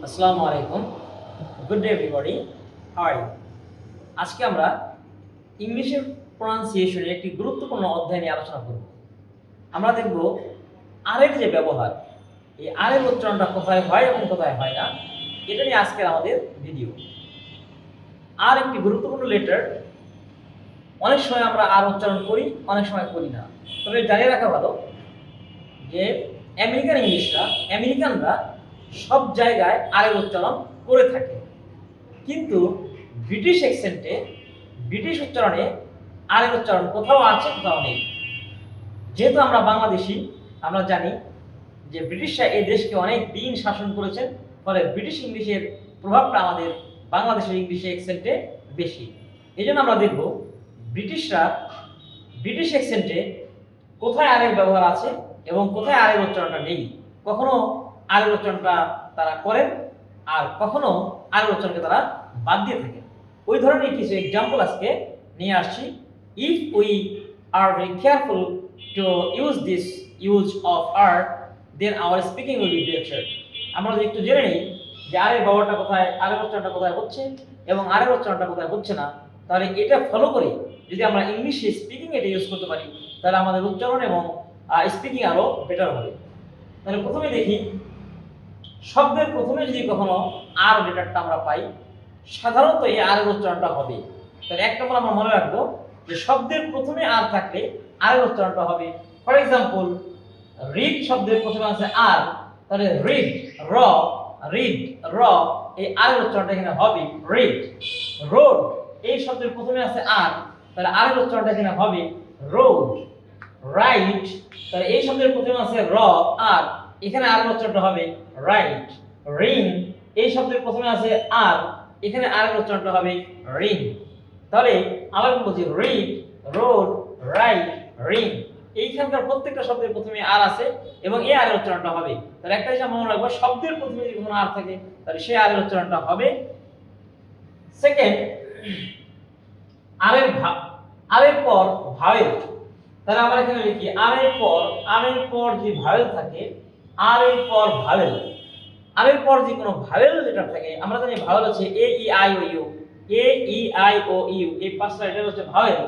আসসালামু আলাইকুম, good day everybody, how are you? আজকে আমরা ইংলিশের প্রনাউন্সিয়েশনের একটি গুরুত্বপূর্ণ অধ্যায় নিয়ে আলোচনা করব। আমরা দেখব আরের যে ব্যবহার, এই আরের উচ্চারণটা কোথায় হয় এবং কোথায় হয় না, এটা নিয়ে আজকের আমাদের ভিডিও। আর একটি গুরুত্বপূর্ণ লেটার। অনেক সময় আমরা আর উচ্চারণ করি, অনেক সময় করি না। তবে জানিয়ে রাখা ভালো যে আমেরিকানরা সব জায়গায় আরের উচ্চারণ করে থাকে, কিন্তু ব্রিটিশ অ্যাকসেন্টে, ব্রিটিশ উচ্চারণে আরের উচ্চারণ কোথাও আছে, কোথাও নেই। যেহেতু আমরা বাংলাদেশি, আমরা জানি যে ব্রিটিশরা এই দেশকে অনেক দিন শাসন করেছেন, ফলে ব্রিটিশ ইংলিশের প্রভাবটা আমাদের বাংলাদেশের ইংলিশে অ্যাকসেন্টে বেশি। এই জন্য আমরা দেখব ব্রিটিশ অ্যাকসেন্টে কোথায় আরের ব্যবহার আছে এবং কোথায় আরের উচ্চারণটা নেই। কখনো আরের উচ্চারণটা তারা করেন, আর কখনো আরের উচ্চারণকে তারা বাদ দিয়ে থাকেন। ওই ধরনের কিছু এক্সাম্পল আজকে নিয়ে আসছি। If we are very careful to use of R, then our speaking will be better. আমরা যদি একটু জেনে নিই যে আরের ব্যবহারটা কোথায়, আরের উচ্চারণটা কোথায় হচ্ছে এবং আরের উচ্চারণটা কোথায় হচ্ছে না, তাহলে এটা ফলো করে যদি আমরা ইংলিশে স্পিকিং এটা ইউজ করতে পারি, তাহলে আমাদের উচ্চারণ এবং স্পিকিং আরো বেটার হবে। তাহলে প্রথমে দেখি, শব্দের প্রথমে যদি কখনো আর লেটারটা আমরা পাই, সাধারণত এই আরের উচ্চারণটা হবে। তাহলে এক নম্বর আমরা মনে রাখবো যে শব্দের প্রথমে আর থাকলে আরের উচ্চারণটা হবে। ফর এক্সাম্পল, রিড শব্দের প্রথমে আছে আর, তাহলে রিড র, এই আরের উচ্চারণটা এখানে হবে রিড। রোড, এই শব্দের প্রথমে আছে আর, তাহলে আরের উচ্চারণটা এখানে হবে রোড। রাইট, তাহলে এই শব্দের প্রথমে আছে র আর, এখানে আরের উচ্চারণটা হবে রাইট। রিং, এই শব্দের প্রথমে আছে আর, এখানে আরের উচ্চারণটা হবে রিং। তাহলে আবার বলছি, রিড, রোড, রাইট, রিং। এইখানকার প্রত্যেকটা শব্দের প্রথমে আর আছে এবং এই আরের উচ্চারণটা হবে। তাহলে একটা জিনিস মনে রাখবো, শব্দের প্রথমে যদি কোনো আর থাকে তাহলে সেই আরের উচ্চারণটা হবে। সেকেন্ড, আরের পর ভাওয়েল। তাহলে আমরা এখানে লিখি আরের পর যদি ভাওয়েল থাকে, আরের পর ভাওয়েল, আরের পর যদি কোনো ভাওয়েল লেটার থাকে, আমরা জানি ভাওয়েল হচ্ছে এ ই আই ও ইউ, এই পাঁচটা লেটার হচ্ছে ভাওয়েল।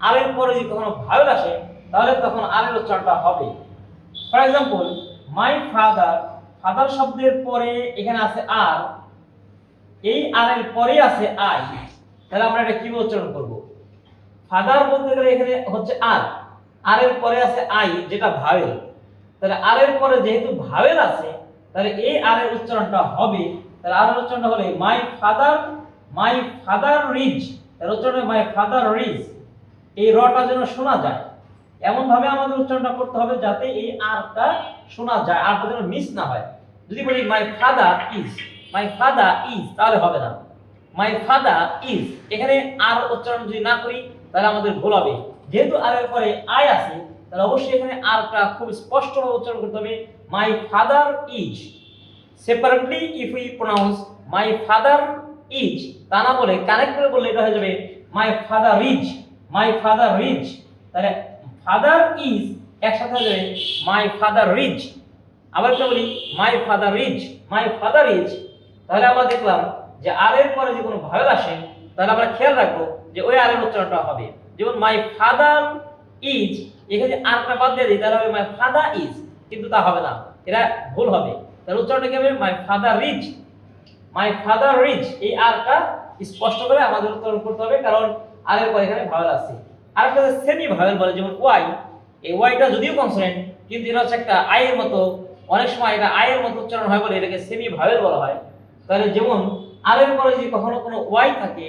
আরের পরে যদি কোনো ভাওয়েল আসে, তাহলে তখন আরের উচ্চারণটা হবে। ফর এক্সাম্পল, মাই ফাদার শব্দের পরে এখানে আছে আর, এই আরের পরে আছে আই, তাহলে আমরা এটা কি উচ্চারণ করব? ফাদার বলতে গেলে এখানে হচ্ছে আর, আরের পরে আছে আই যেটা ভাওয়েল। তাহলে আরের পরে যেহেতু ভাওয়েল আছে, তাহলে এই আরের উচ্চারণটা হবে। তাহলে আরের উচ্চারণটা হলো মাই ফাদার রিজ। তার উচ্চারণ মাই ফাদার রিজ। এই রটা যেন শোনা যায়, এমন ভাবে আমাদের উচ্চারণটা করতে হবে যাতে এই আরটা শোনা যায়, আরটা যেন মিস না হয়। যদি বলি মাই ফাদার ইজ, তাহলে হবে না। মাই ফাদার ইজ, এখানে আর উচ্চারণ যদি না করি তাহলে আমাদের ভুল হবে। যেহেতু আর এর পরে আই আছে, তাহলে অবশ্যই এখানে আরটা খুব স্পষ্টভাবে উচ্চারণ করতে হবে, my father is. Separately if we pronounce my father is, তা না বলে কানেক্ট করে বললে এটা হয়ে যাবে মাই ফাদার রিজ। তাহলে ফাদার ইজ একসাথে হয়ে যাবে মাই ফাদার রিজ। আবার একটা বলি মাই ফাদার ইজ। তাহলে আমরা দেখলাম যে আর এর পরে যে কোনো ভাওয়েল আসে, তাহলে আমরা খেয়াল রাখবো যে ওই আর এর উচ্চারণটা হবে। যেমন মাই ফাদার ইজ, এখানে আরটা বাদ দিয়ে দিই, তাহলে হবে মাই ফাদার ইজ, কিন্তু তা হবে না, এটা ভুল হবে। তাহলে উচ্চারণটা কি হবে? My father is. এই আরটা স্পষ্ট করে আমাদের উচ্চারণ করতে হবে, কারণ আর এর পরে এখানে ভাওয়েল আছে। আরেকটা সেমি ভাওয়েল বলে, যেমন ওয়াই। এই ওয়াইটা যদিও কনসোনেন্ট, কিন্তু এটা হচ্ছে একটা আই এর মতো, অনেক সময় এটা আই এর মতো উচ্চারণ হয় বলে এটাকে সেমি ভাওয়েল বলা হয়। তাহলে যেমন আর এর পরে যদি কখনো কোনো ওয়াই থাকে,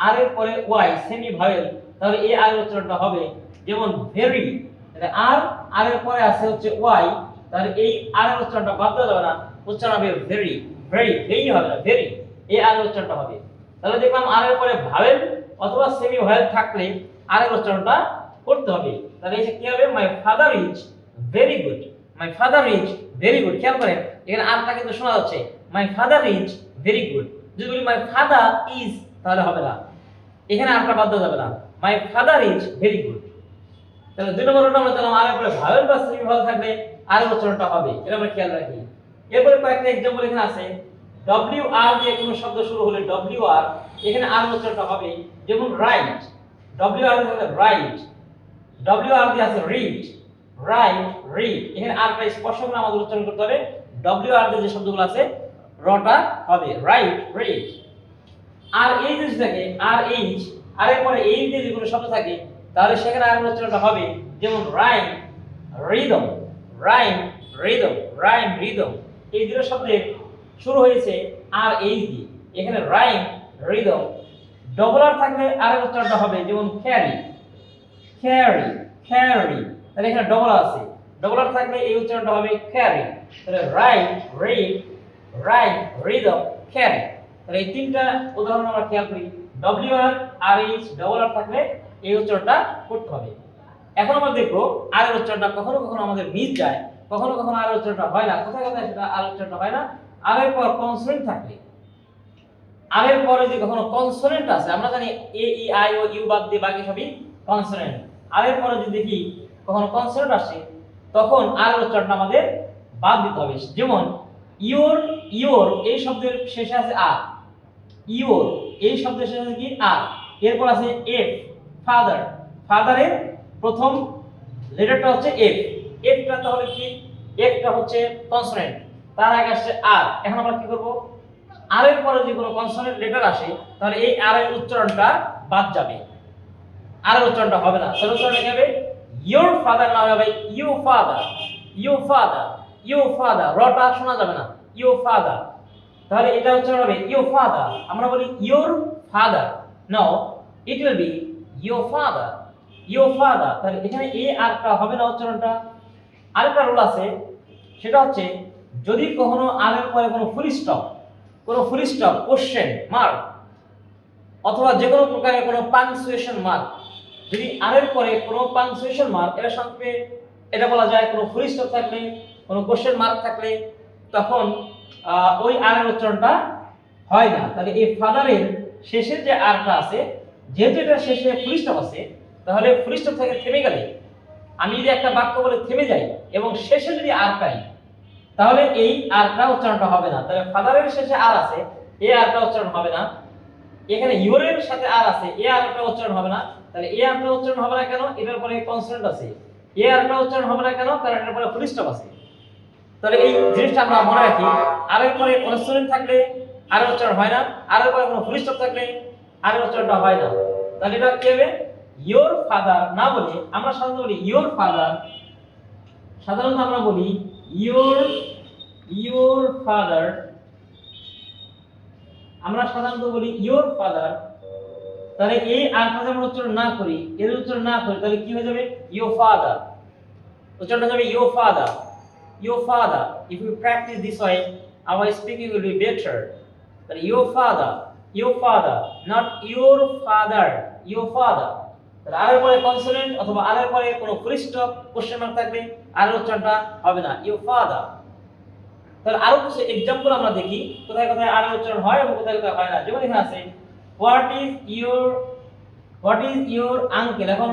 আর এর পরে ওয়াই সেমি ভাওয়েল, তাহলে এই আর এর উচ্চারণটা হবে। যেমন ভেরি, তাহলে আর এর পরে আছে হচ্ছে ওয়াই, তাহলে এই আর এর উচ্চারণটা বাদ দেওয়া যাবে না, উচ্চারণ হবে ভেরি হবে না, ভেরি, এই আর এর উচ্চারণটা হবে। তাহলে দেখলাম আর এর পরে ভাওয়েল অথবা সেমি ভাওয়েল থাকলে আর এর উচ্চারণটা করতে হবে। তাহলে এই কি হবে? My father is very good. খেয়াল করেন এখানে আরটা কিন্তু শোনা যাচ্ছে, my father is very good. যদি বলি মাই ফাদার ইজ, তাহলে হবে না, এখানে আরটা বাদ দেওয়া যাবে না, my father is very good. তাহলে দুই নম্বরটা আমরা জানলাম আর এর পরে ভাওয়েল বা সেমি ভাওয়েল থাকলে আর এর উচ্চারণটা হবে, এটা আমরা খেয়াল রাখি। এরপরে কয়েকটা एग्जांपल এখানে আছে। ডব্লিউ আর দিয়ে কোনো শব্দ শুরু হলে ডব্লিউ আর, এখানে আর উচ্চারণটা হবে যেমন রাইট, ডব্লিউ আর দিয়ে রাইট, ডব্লিউ আর দিয়ে আছে রিড, রাইট রিড, এখানে আরটা স্পর্শ করে আমাদের উচ্চারণ করতে হবে, ডব্লিউ আর দিয়ে যে শব্দগুলো আছে রটা হবে রাইট রিড। আর এই যদি থাকে আর এইচ, আর এরপরে এই দিয়ে যদি কোনো শব্দ থাকে তাহলে সেখানে আর উচ্চারণটা হবে যেমন rhyme rhythm, rhyme rhythm, rhyme rhythm, এই দুটো শব্দের শুরু হয়েছে আর এইচ দিয়ে, এখানে রাইম রিদম। ডবল আর থাকলে আর উচ্চারণটা হবে যেমন ক্যারি, ক্যারি ক্যারি, তাহলে এখানে ডবল আছে, ডবল আর থাকলে এই উচ্চারণটা হবে ক্যারি, তাহলে rhyme read, rhyme rhythm, carry. তাহলে এই তিনটা উদাহরণ আমরা খেয়াল করি, W R R H double R থাকলে এই উচ্চারণটা করতে হবে। এখন আমরা দেখব আর এর উচ্চারণটা কখনো কখনো আমাদের মিস যায়, কখনো কখনো আর উচ্চারণটা হয় না। কোথায় কোথায় সেটা আর উচ্চারণটা হয় না? আর এর পর কনসোনেন্ট থাকলে, আর এর পরে যে কখনো কনসোনেন্ট আছে, আমরা জানি এ ই আই ও ইউ বাদ দিয়ে বাকি সবই কনসোনেন্ট, আর এর পরে যদি দেখি কখনো কনসোনেন্ট আসে তখন আর এর উচ্চারণটা আমাদের বাদ দিতে হবে। যেমন ইওর, ইওর এই শব্দের শেষে আছে আর, ইওর এই শব্দের শেষে আছে কি আর, এরপর আছে এফ, ফাদার, ফাদারের প্রথম লেটারটা হচ্ছে এফ, এফটা তাহলে কি, এফটা হচ্ছে কনসোনেন্ট, তার আগে আসছে আর। এখন আমরা কি করব, আর এর পরে যে কোনো কনসোনেন্ট লেটার আসে তাহলে এই আর এর উচ্চারণটা বাদ যাবে, আর এর উচ্চারণটা হবে না। তাহলে উচ্চারণটা কি হবে, ইওর ফাদার না হবে you father, you father, you father, রটা শোনা যাবে না, ইউ ফাদার, তাহলে এটা উচ্চারণ হবে ইউ ফাদার। আমরা বলি your father, no it will be you father, you father, তাহলে এখানে এই আরটা হবে না উচ্চারণটা। আরেকটা রুল আছে, সেটা হচ্ছে যদি কখনো আর এর পরে কোনো ফুল স্টপ, কোনো ফুল স্টপ, কোশ্চেন মার্ক অথবা যে কোনো প্রকারের কোনো পাংচুয়েশন মার্ক, যদি আর এর পরে কোনো পাংচুয়েশন মার্ক, এর সঙ্গে এটা বলা যায় কোনো ফুল স্টপ থাকলে, কোনো কোশ্চেন মার্ক থাকলে তখন ওই আর এর উচ্চারণটা হয় না। তাহলে এই ফাদারের শেষের যে আরটা আছে, যেহেতু এটা শেষে ফুল স্টপ আছে, তাহলে ফুল স্টপ থেকে থেমে গেলে, আমি যদি একটা বাক্য বলে থেমে যাই এবং শেষে যদি আর পাই তাহলে এই আরটা উচ্চারণটা হবে না। তাহলে ফাদারের শেষে আর আছে, এই আরটা উচ্চারণ হবে না। এখানে ইউরের সাথে আর আছে, এই আরটা উচ্চারণ হবে না। তাহলে এই আরটা উচ্চারণ হবে না কেন? এটার পরে কনসোনেন্ট আছে। এই আরটা উচ্চারণ হবে না কেন? কারণ এটার পরে ফুল স্টপ আছে। তাহলে এই জিনিসটা আমরা মনে রাখি, আর এর পরে কনসোনেন্ট থাকলে আর উচ্চারণ হয় না, আর এর পরে কোনো ফুল স্টপ থাকলে আর উচ্চারণটা হয় না। তাহলে এটা কি হবে, ইওর ফাদার না বলে আমরা সাধারণত বলি ইওর ফাদার, সাধারণত আমরা বলি ইওর, ইওর ফাদার, আমরা সাধারণত বলি ইওর ফাদার। তাহলে এই আরটা যখন উচ্চারণ না করি, এর উচ্চারণ না করি, তাহলে কি হয়ে যাবে, ইওর ফাদার, উচ্চারণটা যাবে your father, your father. If you practice this way our speaking will be better. But your father, not your father, your father. তাহলে আর এর পরে কনসোনেন্ট অথবা আর এর পরে কোনো ফুল স্টপ, কোশ্চেন মার্ক থাকলে আর উচ্চারণটা হবে না, your father। তাহলে আরো কিছু एग्जांपल আমরা দেখি কোথায় কোথায় আর উচ্চারণ হয় এবং কোথায় কোথায় হয় না। যেমন এখানে আছে what is your uncle। এখন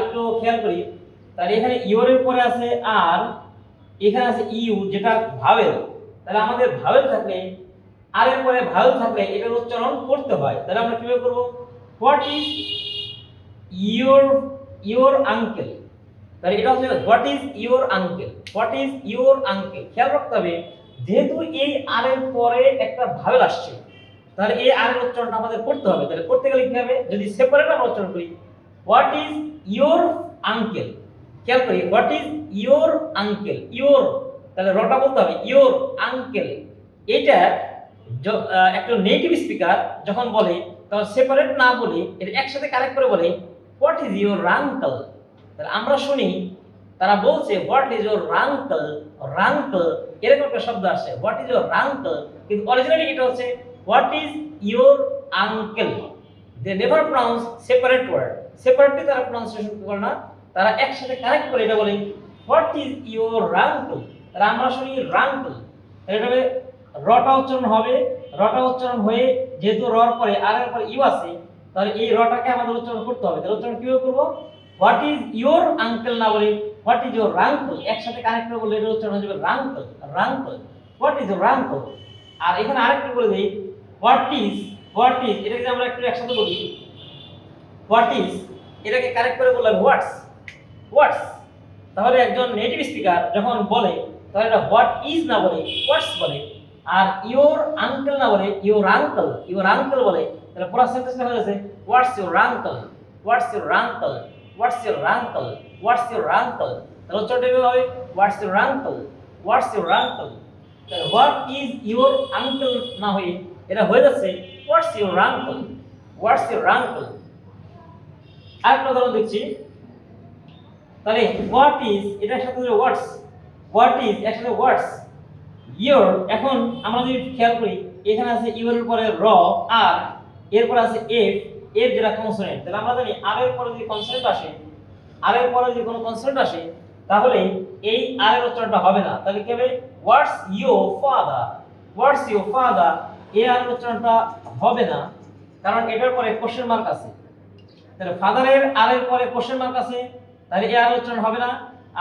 একটু খেয়াল করি, তাহলে এখানে your এর পরে আছে আর, এখানে আছে ইউ যেটা ভাওয়েল। তাহলে আমাদের ভাওয়েল থাকলে, আর এর পরে ভাওয়েল থাকলে এটার উচ্চারণ করতে হয়। তাহলে আমরা কিভাবে করব, হোয়াট ইজ ইওর আঙ্কেল, তাহলে এটা হচ্ছে what is your uncle, what is your uncle. খেয়াল রাখতে হবে যেহেতু এই আর এর পরে একটা ভাওয়েল আসছে, তাহলে এই আর এর উচ্চারণটা আমাদের করতে হবে। তাহলে করতে গেলে কি হবে, যদি সেপারেট আমরা উচ্চারণ করি হোয়াট ইজ ইওর আঙ্কেল, খেয়াল করি what is your uncle, your, তাহলে রটা বলতে হবে ইওর আঙ্কেল। এটা একটা নেটিভ স্পিকার যখন বলে তখন সেপারেট না বলে এটা একসাথে কানেক্ট করে বলে হোয়াট ইজ ইওর আঙ্কেল। তাহলে আমরা শুনি তারা বলছে হোয়াট ইজ ইওর আঙ্কেল, রাঙ্কেল এরকম একটা শব্দ আসছে হোয়াট ইজ ইওর আঙ্কেল, কিন্তু অরিজিনালি এটা হচ্ছে what is your uncle. They never pronounce separate word, separately তারা প্রনাউন্সিয়েশন করে না, তারা একসাথে কানেক্ট করে এটা বলে হোয়াট ইজ ইওর আঙ্কেল। তাহলে আমরা শুনি রাঙ্কেল, এটা হবে রটা উচ্চারণ হবে, রটা উচ্চারণ হয়ে যেহেতু রর পরে আর এর পরে ইউ আছে, তাহলে এই রটাকে আমাদের উচ্চারণ করতে হবে। তাহলে উচ্চারণ কিভাবে করব, হোয়াট ইজ ইওর আঙ্কেল না বলে হোয়াট ইজ ইওর রাঙ্কেল, একসাথে কানেক্ট করে বলে এটা উচ্চারণ হয়ে যাবে রাঙ্কেল, রাঙ্কেল, হোয়াট ইজ ইওর রাঙ্কেল। আর এখানে আরেকটু বলে দেই, হোয়াট ইজ এটাকে আমরা একটু একসাথে বলি, হোয়াট ইজ এটাকে কারেক্ট করে বললাম হোয়াটস। তাহলে একজন নেটিভ স্পিকার যখন বলে তাহলে এটা হোয়াট ইজ না বলে হোয়াটস বলে, আর ইওর আঙ্কেল না বলে ইওর আঙ্কেল বলে, তাহলে পুরো সেন্টেন্সটা হয়ে যাচ্ছে হোয়াটস your uncle, what's your uncle, what's your uncle, what's your uncle. তাহলে উচ্চারণটা এভাবে হবে what's your uncle, what's your uncle. তাহলে হোয়াট ইজ ইওর আঙ্কেল না হয়ে এটা হয়ে যাচ্ছে হোয়াটস your uncle, what's your uncle. আরেকটা উদাহরণ দেখছি, তাহলে হোয়াট ইজ এটার সাথে হোয়াটস, হোয়াট ইজ একসাথে হোয়াটস, ইওর। এখন আমরা যদি খেয়াল করি এখানে আছে ইওর এর পরে র, আর এরপর আছে এফ, এর যেটা কনসোনেন্ট। তাহলে আমরা জানি আর এর পরে যদি কনসোনেন্ট আসে, আর এর পরে যদি কোনো কনসোনেন্ট আসে তাহলে এই আর এর উচ্চারণটা হবে না। তাহলে কি হবে what's your father, what's your father, এই আর এর উচ্চারণটা হবে না, কারণ এটার পরে কোশ্চেন মার্ক আছে। তাহলে ফাদারের আর এর পরে কোশ্চেন মার্ক আছে, তাহলে এ আর উচ্চারণ হবে না।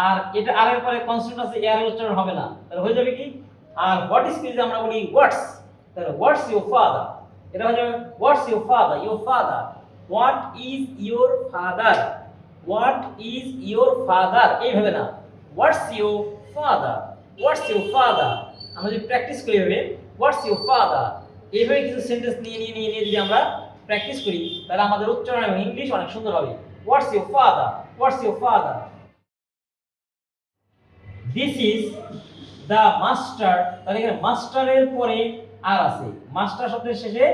আর এটা আর এর পরে কনসোনেন্ট আছে, এ আর উচ্চারণ হবে না। তাহলে হয়ে যাবে কি, আর হোয়াট ইজ যদি আমরা বলি হোয়াটস, তাহলে হোয়াটস ইওর ফাদার, এটা হয়ে যাবে হোয়াটস your father, your father, what is your father, what is your father, এইভাবে না হোয়াটস your father, what's your father. আমরা যদি প্র্যাকটিস করি এভাবে হোয়াটস ইওর ফাদার, এইভাবে কিছু সেন্টেন্স নিয়ে যদি আমরা প্র্যাকটিস করি তাহলে আমাদের উচ্চারণ এবং ইংলিশ অনেক সুন্দর হবে। What's your father, what's your father. This is the master, তাহলে এখানে মাস্টারের পরে আর আছে, মাস্টার শব্দের শেষে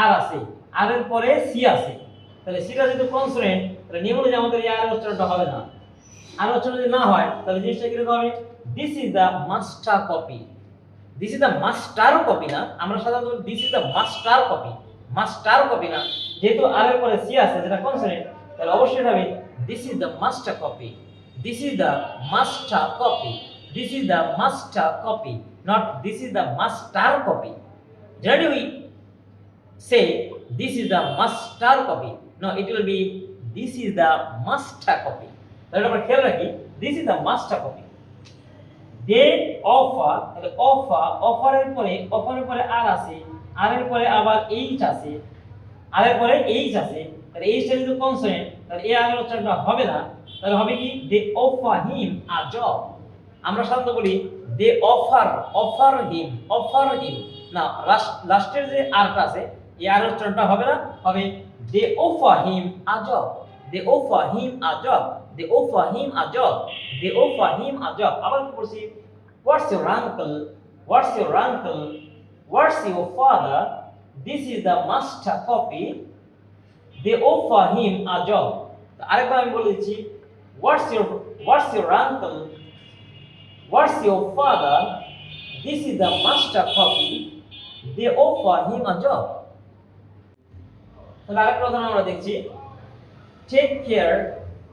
আর আছে, আর এর পরে সি আছে। তাহলে সিটা যেহেতু কনসোনেন্ট তাহলে নিয়ম অনুযায়ী আমাদের এই আর উচ্চারণটা হবে না। আর উচ্চারণ যদি না হয় তাহলে জিনিসটা কি হবে, this is the master copy, this is the master copy না, আমরা সাধারণত this is the master copy, master copy না, যেহেতু আর এর পরে সি আছে যেটা কনসোনেন্ট তাহলে অবশ্যই হবে this is the master copy, this is the master copy, this is the master copy, not this is the master copy. Generally we say this is the master copy, no it will be this is the master copy. তাহলে আমরা খেয়াল রাখি this is the master copy. they offer, তাহলে offer এর পরে আর আছে, আর এর পরে আবার h আছে, আর এর পরে h আছে, তাহলে h টা যদি কনসোনেন্ট তাহলে এই আর এর উচ্চারণটা হবে না। তাহলে হবে কি they offer him a job, আমরা সাধারণত বলি দে অফার হিম না, লাস্টের যে আরটা আছে এই আর উচ্চারণটা হবে না, হবে they offer him a job, they offer him a job, they offer him a job, they offer him a job. আবার কি বলছি what's your uncle, what's your uncle, what's your father, this is the master copy, they offer him a job. আরেকবার আমি বলে দিচ্ছি what's your uncle, what's your father, this is the master copy, they offer him a job. তাহলে আরেকটা উদাহরণ আমরা দেখছি take care,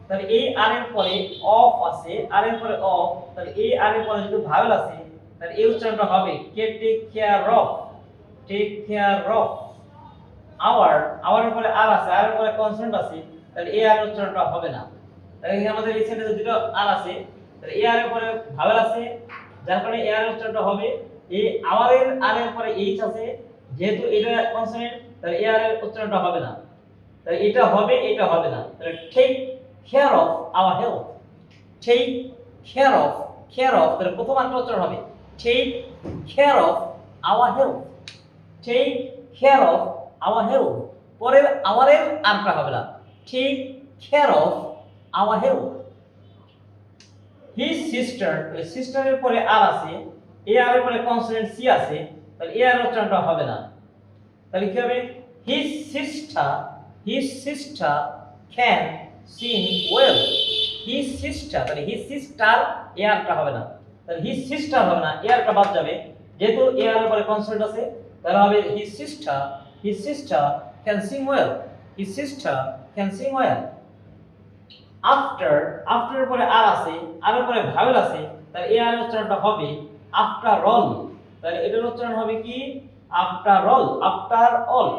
তাহলে এই আর এর পরে অফ আছে, আর এর পরে অফ, তাহলে এই আর এর পরে যদি ভাওয়েল আছে তাহলে এই উচ্চারণটা হবে কে take care of, take care of. Our এর পরে আর আছে, আর এর পরে কনসোনেন্ট আছে, তাহলে এই আর এর উচ্চারণটা হবে না। তাহলে এখানে আমাদের এই সেন্টেন্সে দুটো আর আছে, তাহলে এ আর এর পরে ভাওয়েল আছে যার কারণে এ আর এর উচ্চারণটা হবে এই আওয়ার এর আর এর পরে এইচ আছে, যেহেতু এটা কনসোনেন্ট তাহলে এ আর এর উচ্চারণটা হবে না, তাহলে এটা হবে এটা হবে না। তাহলে take care of our health, take care of তাহলে প্রথম আরটা উচ্চারণ হবে take care of our health, take care of our health. পরের আওয়ার এর আরটা হবে না, take care of our health. His sister, সিস্টারের পরে আর আছে, এ আর এর পরে কনসোনেন্ট সি আছে, তাহলে এ আর উচ্চারণটা হবে না। তাহলে কি হবে his sister can sing well, his sister, তাহলে হিজ সিস্টার এ আরটা হবে না, তাহলে হিজ সিস্টার হবে না, এ আরটা বাদ যাবে, যেহেতু এ আর এর পরে কনসোনেন্ট আছে তাহলে হবে his sister can sing well, his sister can sing well. After এর পরে আর আছে, আর এর পরে ভাওয়েল আছে, তাহলে এই আর উচ্চারণটা হবে আফটার অল, তাহলে এটার উচ্চারণ হবে কি আফটার অল, আফটার অল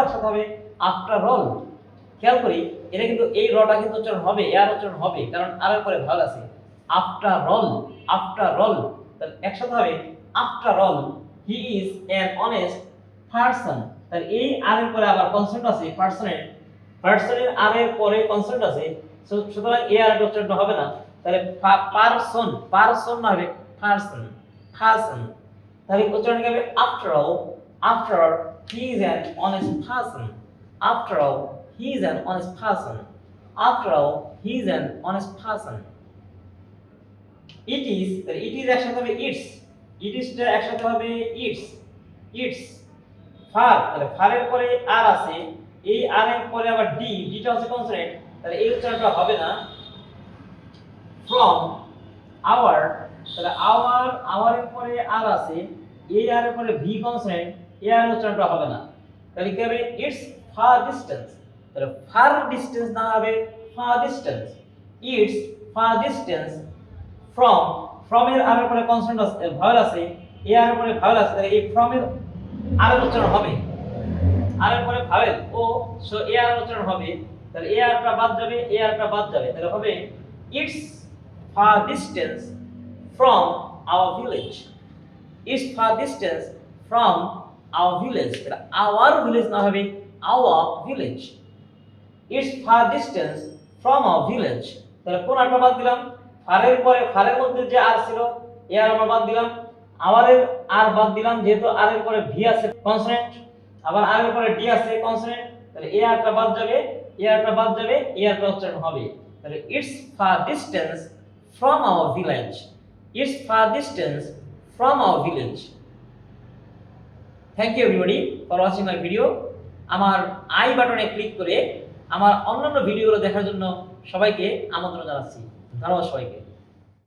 একসাথে হবে আফটার অল। খেয়াল করি এটা কিন্তু এই রটা কিন্তু উচ্চারণ হবে, এর উচ্চারণ হবে কারণ আর এর পরে ভাওয়েল আছে। আফটার অল তাহলে একসাথে হবে after all he is an honest person. তাহলে এই আর এর পরে আবার কনসোনেন্ট আছে পারসনের, পারসনের আর এর পরে কনসোনেন্ট আছে, সুতরাং এ আর উচ্চারণ হবে না। তাহলে পারসন, পারসন না হবে পারসন, পারসন। তাহলে উচ্চারণ হবে after all he is an honest person, after all he is an honest person, after all he is an honest person. It is, তাহলে it is একসাথে হবে its, it is টা একসাথে হবে its ফার, তাহলে ফারের পরে আর আছে, এই আর এর পরে আবার ডি, ডিটা হচ্ছে কনসোনেন্ট, তাহলে এই উচ্চারণটা হবে না। from our, তাহলে our এর পরে আর আছে, এই আর এর পরে ভি কনসোনেন্ট, এই আর উচ্চারণটা হবে না। তাহলে কি হবে ইটস ফার ডিসটেন্স, তাহলে ফার ডিসটেন্স না হবে far distance, it's far distance from এর আর এর পরে কনসোনেন্ট আছে, ভাওয়েল আছে, এই আর এর পরে ভাওয়েল আছে, তাহলে এই from এর আর এর উচ্চারণ হবে, আর এর পরে ভাওয়েল ও, সো এ আর উচ্চারণ হবে, তাহলে এ আরটা বাদ যাবে, এ আরটা বাদ যাবে, তাহলে হবে it's far distance from our village, its far distance from our village, এটা our village না হবে our village, its far distance from our village। তাহলে কোন আরটা বাদ দিলাম, ফারের পরে ফারের মধ্যে যে আর ছিল এ আর আমরা বাদ দিলাম, আমারের আর বাদ দিলাম, যেহেতু আর এর পরে ভি আছে কনসোনেন্ট, আবার আর এর পরে ডি আছে কনসোনেন্ট, তাহলে এ আরটা বাদ যাবে, এ আরটা বাদ যাবে, এ আরটা উচ্চারণ হবে, তাহলে its far distance from our village, its far distance from our village. Thank you everybody for watching my video. আমার আই বাটনে ক্লিক করে আমার অন্যান্য ভিডিওগুলো দেখার জন্য সবাইকে আমন্ত্রণ জানাচ্ছি। ধন্যবাদ সবাইকে।